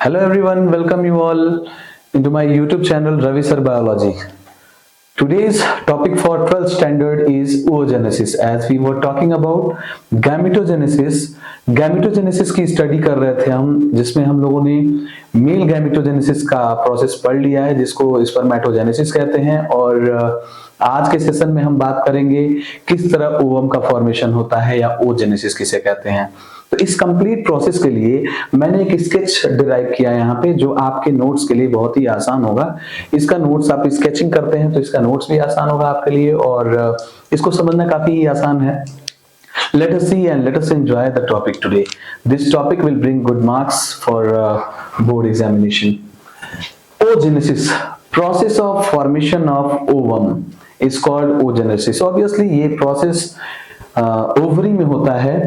Hello everyone, welcome you all into my YouTube channel Ravi Sir Biology. Today's topic for 12th standard is oogenesis. As we were talking about gametogenesis, gametogenesis की study कर रहे थे हम, जिसमें हम लोगों ने मेल गैमेटोजेनेसिस का प्रोसेस पढ़ लिया है, जिसको स्पर्मेटोजेनेसिस कहते हैं। और आज के सेशन में हम बात करेंगे किस तरह ओवम का फॉर्मेशन होता है या oogenesis किसे कहते हैं। तो इस कंप्लीट प्रोसेस के लिए मैंने एक स्केच डिराइव किया है यहाँ पे, जो आपके नोट्स के लिए बहुत ही आसान होगा। इसका नोट्स आप स्केचिंग करते हैं तो इसका नोट्स भी आसान होगा आपके लिए, और इसको समझना काफी आसान है। Let us see and let us enjoy the topic today. This topic will bring good marks for board examination. Oogenesis, process of formation of ovum is called oogenesis. Obviously ये प्रोसेस ओवरी में होता है।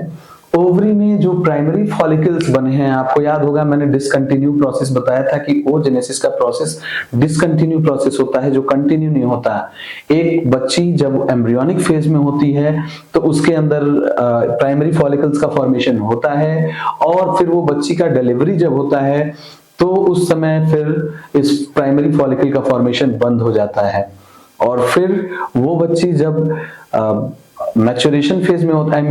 Ovary में जो primary follicles बने हैं, आपको याद होगा मैंने डिसकंटिन्यू प्रोसेस बताया था कि oogenesis का प्रोसेस डिसकंटिन्यू प्रोसेस होता है, जो कंटिन्यू नहीं होता। एक बच्ची जब एम्ब्रियोनिक फेज में होती है तो उसके अंदर प्राइमरी फॉलिकल्स का फॉर्मेशन होता है, और फिर वो बच्ची का डिलीवरी जब होता है तो उस समय फिर इस प्राइमरी फॉलिकल का फॉर्मेशन बंद हो जाता है। और फिर वो बच्ची जब मैच्योरेशन फेज में होता है,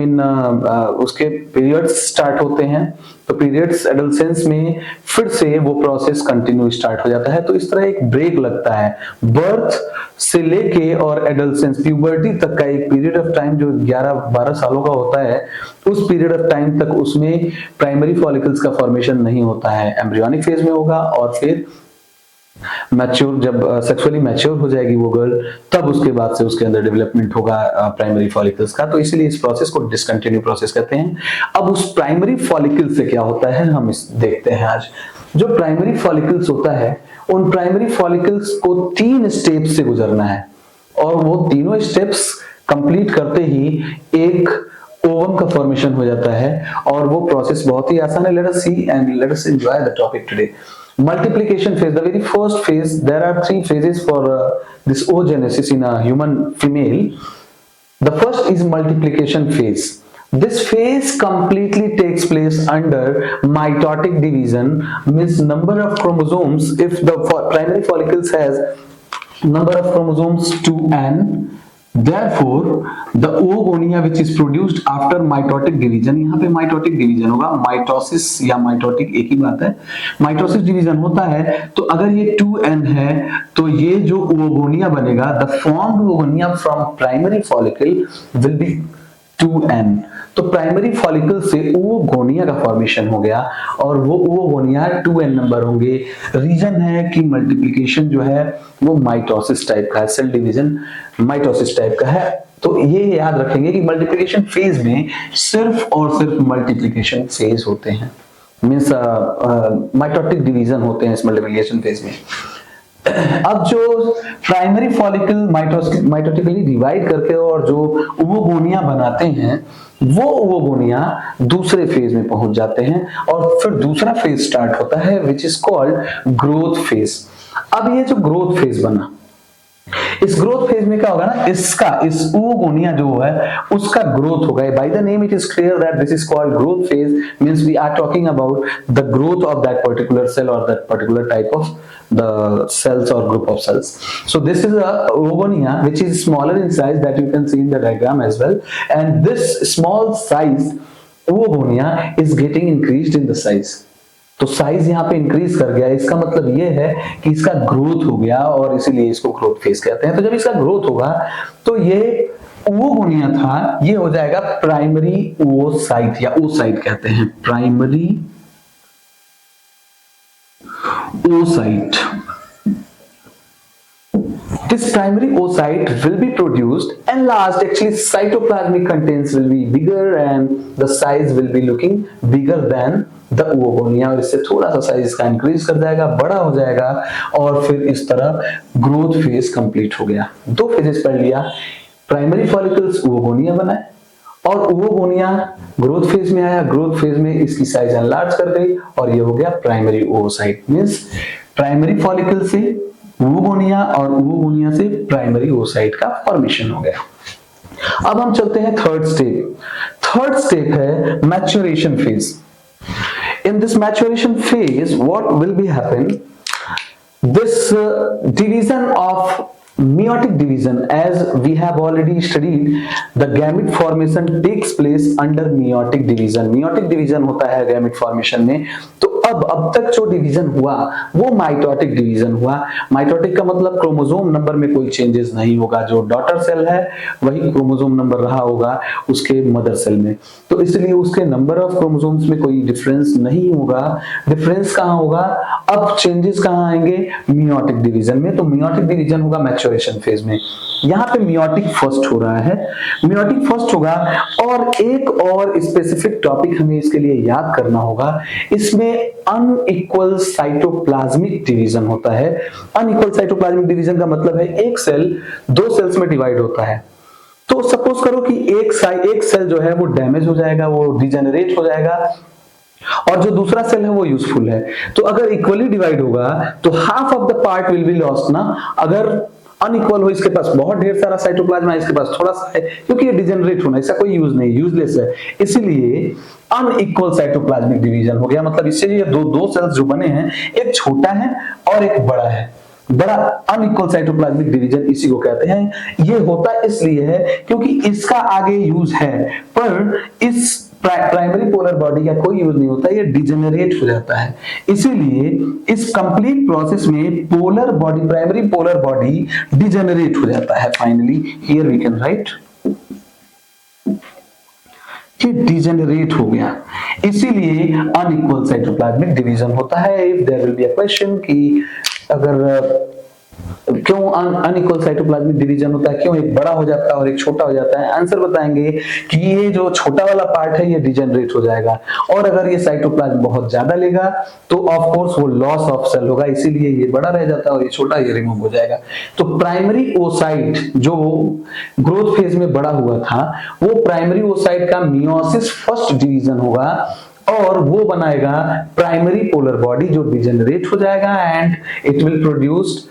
उसके पीरियड्स स्टार्ट होते हैं, तो पीरियड्स एडोलेसेंस में फिर से वो प्रोसेस कंटिन्यू स्टार्ट हो जाता है। तो इस तरह एक ब्रेक लगता है बर्थ से लेके और एडोलेसेंस प्यूबर्टी तक का एक पीरियड ऑफ टाइम जो 11-12 सालों का होता है। उस पीरियड ऑफ टाइम तक उसमें प्राइमरी फॉलिकल्स का फॉर्मेशन नहीं होता है, एम्ब्रियोनिक फेज में होगा, और फिर मैच्योर जब सेक्सुअली मैच्योर हो जाएगी वो गर्ल, तब उसके बाद से उसके अंदर डेवलपमेंट होगा प्राइमरी फॉलिकल्स का। तो इसीलिए इस प्रोसेस को डिसकंटिन्यू प्रोसेस कहते हैं। अब उस प्राइमरी फॉलिकल से क्या होता है हम इस देखते हैं आज। जो प्राइमरी फॉलिकल्स होता है, उन प्राइमरी फॉलिकल्स को 3 स्टेप से गुजरना है, और वो तीनों स्टेप्स कंप्लीट करते ही एक ओवम का फॉर्मेशन हो जाता है। और वो प्रोसेस बहुत ही आसान है। Let us see and let us enjoy the topic today. Multiplication phase, the very first phase. There are 3 phases for this oogenesis in a human female. The first is multiplication phase. This phase completely takes place under mitotic division, means number of chromosomes. If the primary follicles has number of chromosomes 2n, therefore the oogonia which is produced after mitotic division, यहाँ पे mitotic division होगा, mitosis या mitotic एक ही बात है। Mitosis division होता है तो अगर ये 2n है तो ये जो oogonia बनेगा, the formed oogonia from primary follicle will be 2n। तो प्राइमरी फॉलिकल से oogonia का फॉर्मेशन हो गया, और वो oogonia 2n नंबर होंगे। रीजन है कि मल्टीप्लिकेशन जो है वो माइटोसिस टाइप का है, सेल डिवीजन माइटोसिस टाइप का है। तो ये याद रखेंगे कि मल्टीप्लिकेशन फेज में सिर्फ और सिर्फ मल्टीप्लिकेशन फेज होते हैं, मीन्स माइटोटिक डिवीजन होते हैं इस मल्टीप्लिकेशन फेज में। अब जो प्राइमरी फॉलिकल माइटोटिकली डिवाइड करके और जो oogonia बनाते हैं, वो oogonia दूसरे फेज में पहुंच जाते हैं, और फिर दूसरा फेज स्टार्ट होता है which is called growth phase. अब ये जो ग्रोथ फेज बना, इस ग्रोथ फेज में क्या होगा ना, इस oogonia जो है उसका ग्रोथ होगा। By the name it is clear that this is called growth phase, means we are talking about the growth of that particular cell और that particular type of the cells or group of cells. So this is a oogonia which is smaller in size, that you can see in the diagram as well, and this small size oogonia is getting increased in the size. तो size यहाँ पे increase कर गया, इसका मतलब ये है कि इसका ग्रोथ हो गया, और इसीलिए इसको ग्रोथ फेज कहते हैं। तो जब इसका ग्रोथ होगा तो ये oogonia था, ये हो जाएगा प्राइमरी oocyte या oocyte कहते हैं, primary oocyte. This primary oocyte will be produced, enlarged. Actually, cytoplasmic contents will be bigger and the size will be looking bigger than the oogonia, और इससे थोड़ा सा साइज इसका इंक्रीज कर जाएगा, बड़ा हो जाएगा, और फिर इस तरह ग्रोथ फेज कंप्लीट हो गया। 2 फेजेस पढ़ लिया, प्राइमरी फॉलिकल्स oogonia बनाए, और oogonia ग्रोथ फेज में आया, ग्रोथ फेज में इसकी साइज एनलार्ज कर गई, और ये हो गया primary oocyte। Means primary follicle से oogonia और oogonia से प्राइमरी oocyte का फॉर्मेशन हो गया। अब हम चलते हैं थर्ड स्टेप। थर्ड स्टेप है maturation phase. in this maturation phase, what will be happen? This division of meiotic division, as we have already studied, the gamete formation takes place under meiotic division. meiotic division होता है gamete formation में. तो अब तक जो division हुआ वो mitotic division हुआ. माइटोटिक का मतलब क्रोमोसोम नंबर में कोई चेंजेस नहीं होगा. जो डॉटर सेल है वही क्रोमोसोम नंबर रहा होगा उसके मदर सेल में, तो इसलिए उसके नंबर ऑफ क्रोमोसोम्स में कोई डिफरेंस नहीं होगा. डिफरेंस कहां होगा? अब चेंजेस कहां आएंगे? मियोटिक डिवीजन में. तो मियोटिक डिवीजन होगा मैच्योरेशन फेज में. यहां पे मियोटिक फर्स्ट हो रहा है, मियोटिक फर्स्ट होगा. और एक और स्पेसिफिक टॉपिक हमें इसके लिए याद करना होगा, इसमें अनइक्वल साइटोप्लाज्मिक डिवीजन होता है. अनइक्वल साइटोप्लाज्मिक डिवीजन का मतलब है एक सेल दो सेल्स में डिवाइड होता है. तो सपोज करो कि एक सेल जो है वो डैमेज हो जाएगा, वो डिजेनरेट हो जाएगा, और जो दूसरा सेल है वो यूजफुल है. तो अगर इक्वली डिवाइड होगा तो half of the part will be lost ना. अगर अनइक्वल हो, इसके पास बहुत ढेर सारा साइटोप्लाज्म है, इसके पास थोड़ा सा है, क्योंकि ये डिजेनरेट होना इसका कोई यूज नहीं, यूजलेस है. इसीलिए अनइक्वल साइटोप्लाज्मिक डिवीजन हो गया. मतलब इससे ये दो सेल्स जो बने हैं, एक छोटा है और एक बड़ा है. बड़ा अनइक्वल साइटोप्लाज्मिक डिवीजन इसी को कहते हैं. ये होता इसलिए है क्योंकि इसका आगे यूज है, पर इस प्राइमरी पोलर बॉडी का कोई यूज नहीं होता, ये डिजेनरेट हो जाता है. इसीलिए इस कंप्लीट प्रोसेस में polar body, primary polar body degenerate हो जाता है. Finally here we can write कि डिजेनरेट हो गया, इसीलिए अनइक्वल साइटोप्लाज्मिक डिवीजन होता है. If there will be a question कि अगर क्यों अनइक्वल साइटोप्लाज्मिक डिवीजन होता है, क्यों एक बड़ा हो जाता है और एक छोटा हो जाता है, आंसर बताएंगे कि ये जो छोटा वाला पार्ट है ये डिजेनरेट हो जाएगा, और अगर ये साइटोप्लाज्म बहुत ज्यादा लेगा तो ऑफ कोर्स वो लॉस ऑफ सेल होगा, इसीलिए ये बड़ा रह जाता है और ये छोटा ये रिमूव हो जाएगा. तो प्राइमरी ओसाइट जो ग्रोथ फेज में बड़ा हुआ था, वो प्राइमरी ओसाइट का मियोसिस फर्स्ट डिवीजन होगा और वो बनाएगा प्राइमरी पोलर बॉडी जो डिजेनरेट हो जाएगा, and it will produce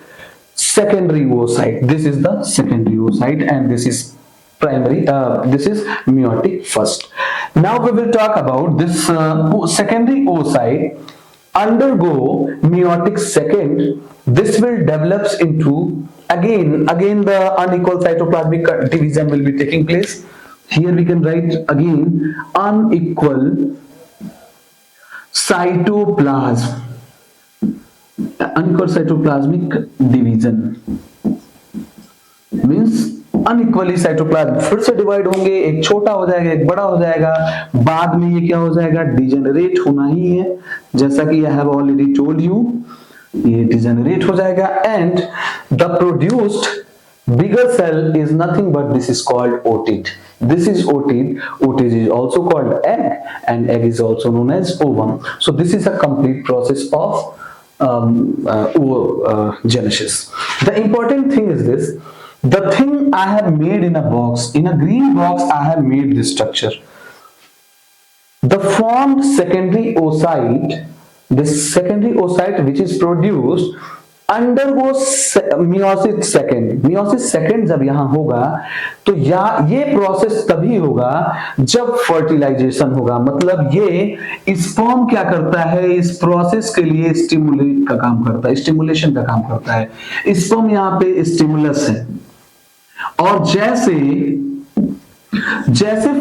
secondary oocyte. This is the secondary oocyte and this is primary, this is meiotic first. Now we will talk about this secondary oocyte undergo meiotic second. This will develops into again the unequal cytoplasmic division will be taking place. Here we can write again unequal cytoplasm, unequal cytoplasmic division means unequally cytoplasm फिर से divide होंगे, एक छोटा हो जाएगा एक बड़ा हो जाएगा, बाद में ये क्या हो जाएगा? डिजेनरेट होना ही है, जैसा कि I have already told you, ये डिजेनरेट हो जाएगा. And the produced bigger cell is nothing but this is called ootid. This is otid. Otid is also called egg, and egg is also known as ovum. So this is a complete process of oogenesis. The important thing is this: the thing I have made in a box, in a green box, I have made this structure. The formed secondary oocyte, this secondary oocyte which is produced undergoes meiosis second. meiosis second जब यहाँ होगा तो ये process तभी होगा जब fertilisation होगा. मतलब ये स्पर्म क्या करता है, इस प्रोसेस के लिए स्टिमुलेट का काम करता है, स्टिमुलेशन का काम करता है. स्पर्म यहाँ पे स्टिमुलस है, और जैसे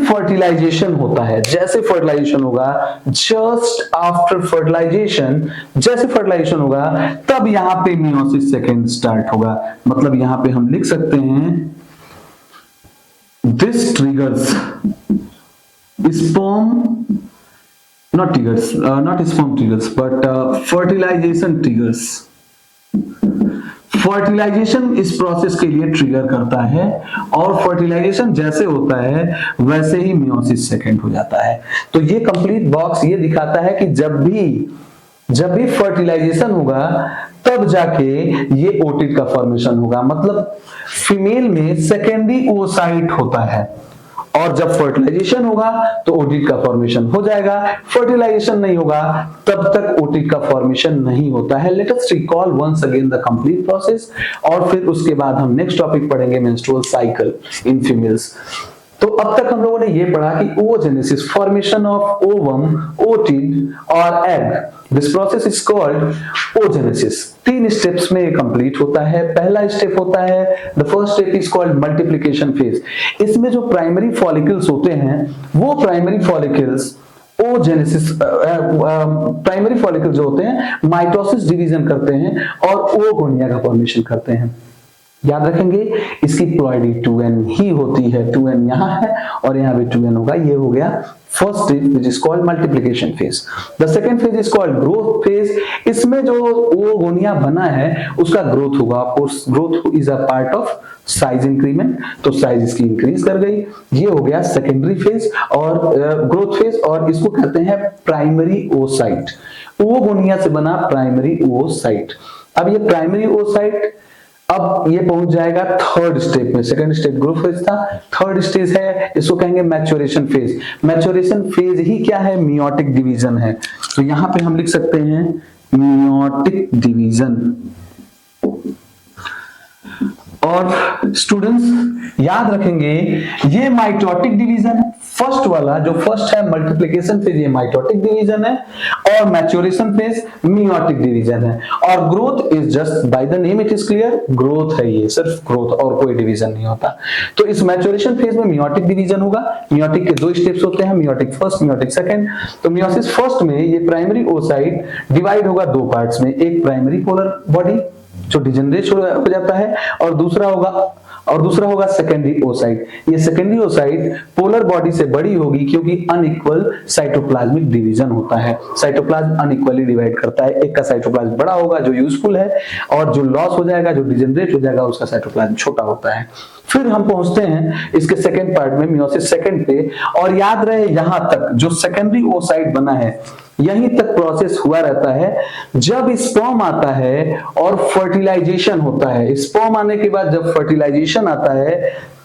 फर्टिलाइजेशन होता है, जैसे फर्टिलाइजेशन होगा, जस्ट आफ्टर फर्टिलाइजेशन, जैसे फर्टिलाइजेशन होगा तब यहाँ पे मियोसिस सेकेंड स्टार्ट होगा. मतलब यहाँ पे हम लिख सकते हैं this triggers sperm, not sperm triggers but fertilization triggers. Fertilization इस प्रोसेस के लिए ट्रिगर करता है, और फर्टिलाइजेशन जैसे होता है वैसे ही मियोसिस सेकेंड हो जाता है. तो ये कंप्लीट बॉक्स ये दिखाता है कि जब भी फर्टिलाइजेशन होगा तब जाके ये ओटिड का फॉर्मेशन होगा. मतलब फीमेल में सेकेंडरी oocyte होता है, और जब फर्टिलाइजेशन होगा तो ओटिड का फॉर्मेशन हो जाएगा. फर्टिलाइजेशन नहीं होगा तब तक ओटिड का फॉर्मेशन नहीं होता है. Let us recall once again the complete process, और फिर उसके बाद हम नेक्स्ट टॉपिक पढ़ेंगे मेंस्ट्रुअल साइकिल इन फीमेल्स. तो अब तक हम लोगों ने ये पढ़ा कि oogenesis, formation of ovum, ootid और egg, this process is called oogenesis। 3 steps में कंप्लीट होता है। पहला स्टेप होता है, the first step is called multiplication phase. इसमें जो प्राइमरी फॉलिकल्स होते हैं वो primary follicles oogenesis, primary follicle जो होते हैं माइटोसिस डिवीजन करते हैं और ओगोनिया का फॉर्मेशन करते हैं। याद रखेंगे इसकी प्लॉइडी 2n ही होती है, 2n यहां है और यहां भी 2n होगा। ये हो गया first step which is called multiplication phase. The second phase is called growth phase. इसमें जो ओगोनिया बना है उसका ग्रोथ होगा। Of course growth is a part of size increment, तो साइज इसकी इंक्रीज कर गई। ये हो गया सेकेंडरी फेज और ग्रोथ फेज, और इसको कहते हैं प्राइमरी ओसाइट। ओगोनिया से बना प्राइमरी ओसाइट। अब ये प्राइमरी ओसाइट अब ये पहुंच जाएगा थर्ड स्टेप में। सेकंड स्टेप ग्रोथ फेज था, थर्ड स्टेज है, इसको कहेंगे मैच्योरेशन फेज। मैच्योरेशन फेज ही क्या है? मियोटिक डिवीजन है। तो यहां पे हम लिख सकते हैं मियोटिक डिवीजन। और स्टूडेंट्स याद रखेंगे ये माइटोटिक डिवीजन है। फर्स्ट वाला जो फर्स्ट है मल्टीप्लिकेशन फेज, ये माइटोटिक डिवीजन है और मैच्योरेशन फेज मियोटिक डिवीजन है। और growth is just by the name it is clear, growth है, ये सिर्फ ग्रोथ और कोई डिवीजन नहीं होता। तो इस मैच्योरेशन फेज में मियोटिक डिवीजन होगा। मियोटिक के 2 स्टेप्स होते हैं, मियोटिक फर्स्ट, मियोटिक सेकंड। तो मियोसिस फर्स्ट में ये प्राइमरी ओसाइट डिवाइड होगा 2 पार्ट्स में, एक प्राइमरी पोलर बॉडी जो डिजेनरेट हो जाता है और दूसरा होगा सेकेंडरी ओसाइट। ये सेकेंडरी ओसाइट पोलर बॉडी से बड़ी होगी क्योंकि अनइक्वल साइटोप्लाज्मिक डिवीजन होता है। साइटोप्लाज्म अनइक्वली डिवाइड करता है, एक का साइटोप्लाज्म बड़ा होगा जो यूजफुल है और जो लॉस हो जाएगा, जो डिजेनरेट हो जाएगा, उसका साइटोप्लाज्म छोटा होता है। फिर हम पहुंचते हैं इसके सेकेंड पार्ट में, मियोसिस सेकेंड पे। और याद रहे यहां तक जो सेकेंडरी ओसाइट बना है यहीं तक प्रोसेस हुआ रहता है। जब स्पर्म आता है और फर्टिलाइजेशन होता है, स्पर्म आने के बाद जब फर्टिलाइजेशन आता है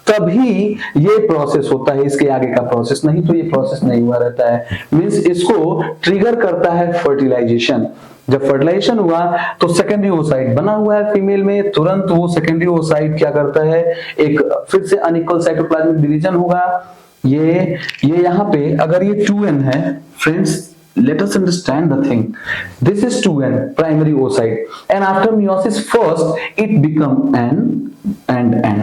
तभी ये प्रोसेस होता है, इसके आगे का प्रोसेस नहीं, तो ये प्रोसेस नहीं हुआ रहता है। मींस इसको ट्रिगर करता है फर्टिलाइजेशन। जब फर्टिलाइजेशन हुआ तो सेकेंडरी ओसाइट बना हुआ है फीमेल में, तुरंत वो सेकेंडरी ओसाइट क्या करता है, एक फिर से अनइक्वल साइटोप्लाज्मिक डिवीजन होगा। ये यहां पे अगर ये 2n है friends, let us understand the thing. This is 2n, primary oocyte, and after meiosis first it become n and n.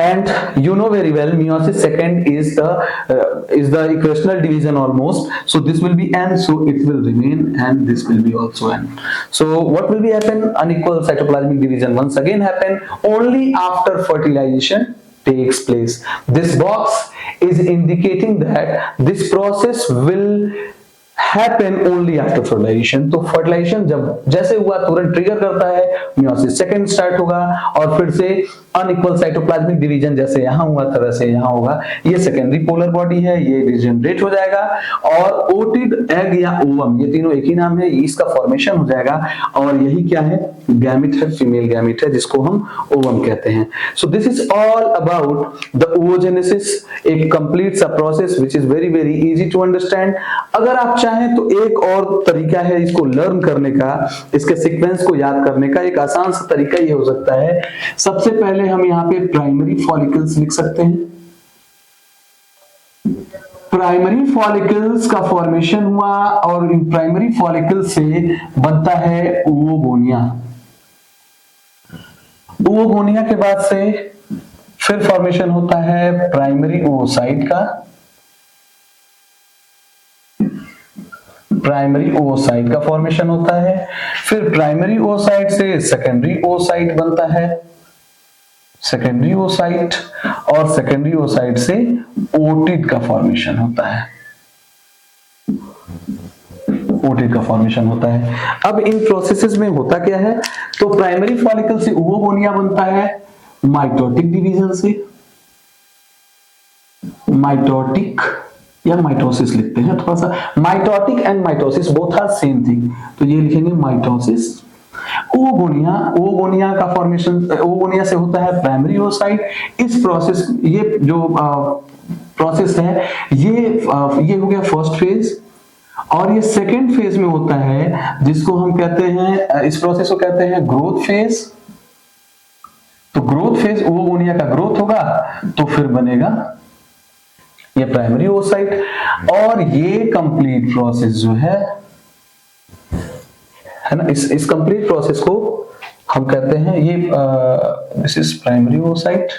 And you know very well meiosis second is the equational division almost, so this will be n, so it will remain, and this will be also n. So what will be happen? Unequal cytoplasmic division once again happen only after fertilization takes place. This box is indicating that this process will happen only after fertilization. तो fertilization जब जैसे हुआ तुरंत trigger करता है, meiosis second start होगा और फिर से अनइक्वल साइटोप्लाज्मिक डिवीजन जैसे यहां हुआ तरह से यहां होगा। ये सेकेंडरी पोलर बॉडी है, ये डिजेनरेट हो जाएगा और ओटिड, एग या ओवम, ये तीनों एक ही नाम है, इसका फॉर्मेशन हो जाएगा। और यही क्या है? गैमेट है, फीमेल गैमेट है जिसको हम ओवम कहते हैं। So this is all about the oogenesis, एक कंप्लीट सा process which is very very easy to understand. अगर आप चाहें तो एक और तरीका है इसको लर्न करने का, इसके सीक्वेंस को याद करने का। एक आसान सा तरीका ये हो सकता है, सबसे पहले हम यहां पे प्राइमरी फॉलिकल्स लिख सकते हैं। प्राइमरी फॉलिकल्स का फॉर्मेशन हुआ और इन प्राइमरी फॉलिकल्स से बनता है ओवोगोनिया। ओवोगोनिया के बाद से फिर फॉर्मेशन होता है प्राइमरी ओसाइट का, प्राइमरी ओसाइट का फॉर्मेशन होता है। फिर प्राइमरी ओसाइट से सेकेंडरी ओसाइट बनता है, सेकेंडरी ओसाइट, और सेकेंडरी ओसाइट से ओटिड का फॉर्मेशन होता है, ओटिड का फॉर्मेशन होता है। अब इन प्रोसेसेस में होता क्या है, तो प्राइमरी फॉलिकल से ओवोगोनिया बनता है माइटोटिक डिवीजन से, माइटोटिक या माइटोसिस लिखते हैं थोड़ा सा, mitotic and mitosis both are same thing, तो ये लिखेंगे माइटोसिस। ओवोगोनिया का फॉर्मेशन ओवोगोनिया से होता है प्राइमरी ओसाइट। इस प्रोसेस, ये जो प्रोसेस है ये हो गया फर्स्ट फेज, और ये सेकेंड फेज में होता है जिसको हम कहते हैं, इस प्रोसेस को कहते हैं ग्रोथ फेज। तो ग्रोथ फेज ओवोगोनिया का ग्रोथ होगा तो फिर बनेगा ये प्राइमरी ओसाइट। और ये कंप्लीट प्रोसेस जो है ना, इस कंप्लीट प्रोसेस को हम कहते हैं ये this is primary oocyte,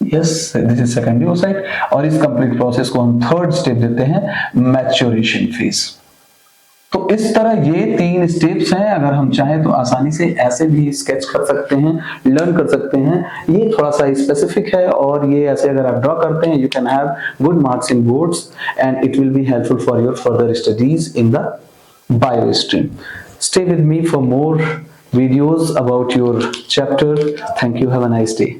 yes this is secondary oocyte, और इस कंप्लीट प्रोसेस को हम थर्ड स्टेप देते हैं मैच्योरेशन फेज। तो इस तरह ये 3 स्टेप्स हैं। अगर हम चाहें तो आसानी से ऐसे भी स्केच कर सकते हैं, लर्न कर सकते हैं। ये थोड़ा सा स्पेसिफिक है और ये ऐसे अगर आप ड्रॉ करते हैं, you can have good marks in boards and it will be helpful for your further studies in the bio stream. Stay with me for more videos about your chapter. Thank you. Have a nice day.